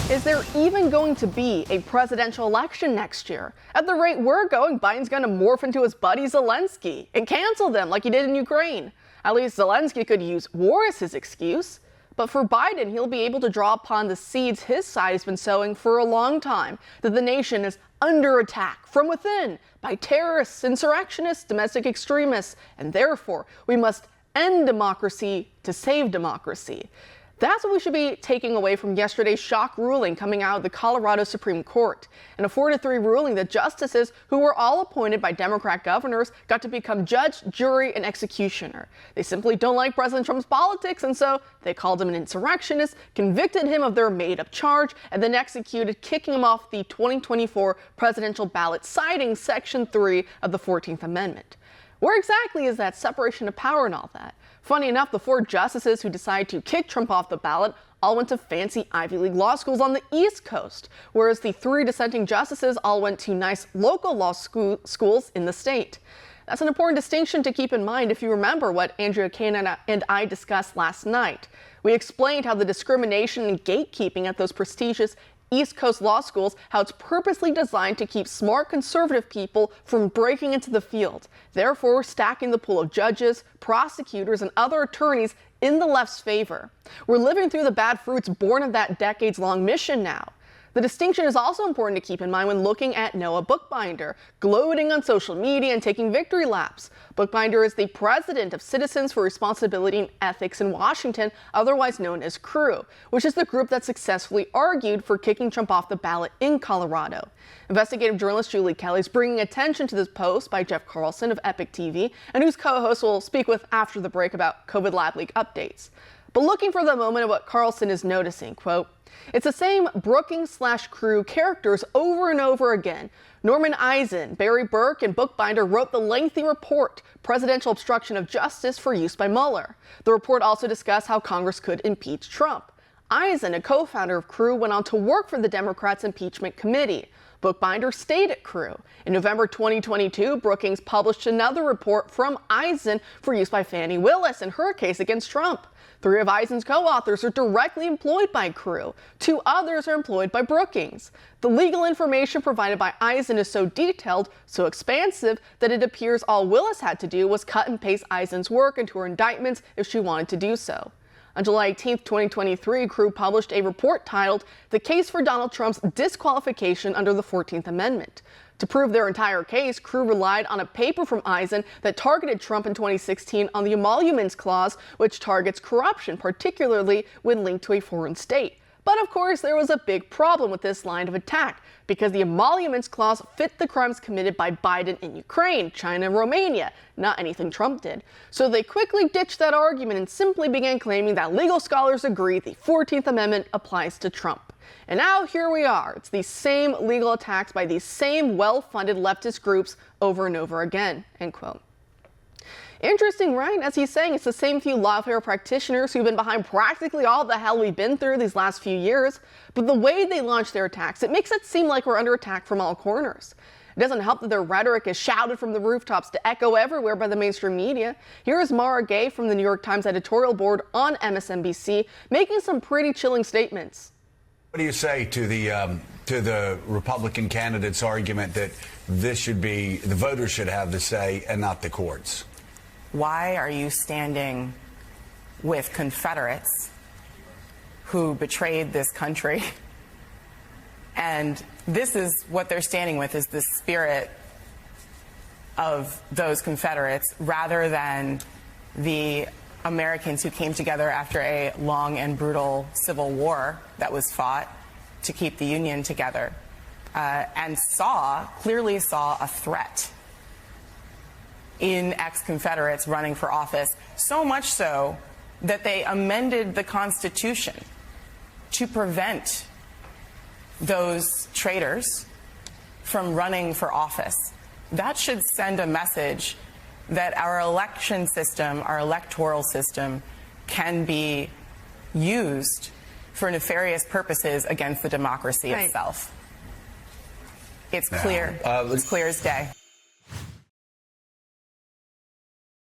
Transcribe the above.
Is there even going to be a presidential election next year? At the rate we're going, Biden's going to morph into his buddy Zelensky and cancel them like he did in Ukraine. At least Zelensky could use war as his excuse. But for Biden, he'll be able to draw upon the seeds his side has been sowing for a long time, that the nation is under attack from within by terrorists, insurrectionists, domestic extremists, and therefore we must end democracy to save democracy. That's what we should be taking away from yesterday's shock ruling coming out of the Colorado Supreme Court. In a 4-3 ruling, the justices, who were all appointed by Democrat governors, got to become judge, jury, and executioner. They simply don't like President Trump's politics, and so they called him an insurrectionist, convicted him of their made-up charge, and then executed, kicking him off the 2024 presidential ballot, citing Section 3 of the 14th Amendment. Where exactly is that separation of power and all that? Funny enough, the 4 justices who decided to kick Trump off the ballot all went to fancy Ivy League law schools on the East Coast, whereas the 3 dissenting justices all went to nice local law schools in the state. That's an important distinction to keep in mind if you remember what Andrea Kane and I discussed last night. We explained how the discrimination and gatekeeping at those prestigious East Coast law schools, how it's purposely designed to keep smart conservative people from breaking into the field. Therefore, stacking the pool of judges, prosecutors, and other attorneys in the left's favor. We're living through the bad fruits born of that decades-long mission now. The distinction is also important to keep in mind when looking at Noah Bookbinder, gloating on social media and taking victory laps. Bookbinder is the president of Citizens for Responsibility and Ethics in Washington, otherwise known as CREW, which is the group that successfully argued for kicking Trump off the ballot in Colorado. Investigative journalist Julie Kelly is bringing attention to this post by Jeff Carlson of Epic TV, and whose co-host we'll speak with after the break about COVID lab leak updates. But looking for the moment of what Carlson is noticing, quote, "It's the same Brookings/Crew characters over and over again. Norman Eisen, Barry Burke, and Bookbinder wrote the lengthy report, Presidential Obstruction of Justice for Use by Mueller. The report also discussed how Congress could impeach Trump. Eisen, a co-founder of Crew, went on to work for the Democrats' impeachment committee. Bookbinder stayed at Crew. In November 2022, Brookings published another report from Eisen for use by Fani Willis in her case against Trump. 3 of Eisen's co-authors are directly employed by Crew. 2 others are employed by Brookings. The legal information provided by Eisen is so detailed, so expansive, that it appears all Willis had to do was cut and paste Eisen's work into her indictments if she wanted to do so. On July 18, 2023, Crew published a report titled "The Case for Donald Trump's Disqualification Under the 14th Amendment." To prove their entire case, Crew relied on a paper from Eisen that targeted Trump in 2016 on the Emoluments Clause, which targets corruption, particularly when linked to a foreign state. But of course, there was a big problem with this line of attack, because the Emoluments Clause fit the crimes committed by Biden in Ukraine, China, and Romania, not anything Trump did. So they quickly ditched that argument and simply began claiming that legal scholars agree the 14th Amendment applies to Trump. And now here we are. It's the same legal attacks by these same well-funded leftist groups over and over again, end quote. Interesting, right? As he's saying, it's the same few lawfare practitioners who've been behind practically all the hell we've been through these last few years. But the way they launch their attacks, it makes it seem like we're under attack from all corners. It doesn't help that their rhetoric is shouted from the rooftops to echo everywhere by the mainstream media. Here is Mara Gay from the New York Times editorial board on MSNBC making some pretty chilling statements. What do you say to the Republican candidate's argument that this should be, the voters should have the say and not the courts? Why are you standing with Confederates who betrayed this country? And this is what they're standing with, is the spirit of those Confederates rather than the Americans who came together after a long and brutal civil war that was fought to keep the Union together, and clearly saw a threat in ex-Confederates running for office, so much so that they amended the Constitution to prevent those traitors from running for office. That should send a message that our election system, our electoral system, can be used for nefarious purposes against the democracy itself. It's clear. It's clear as day.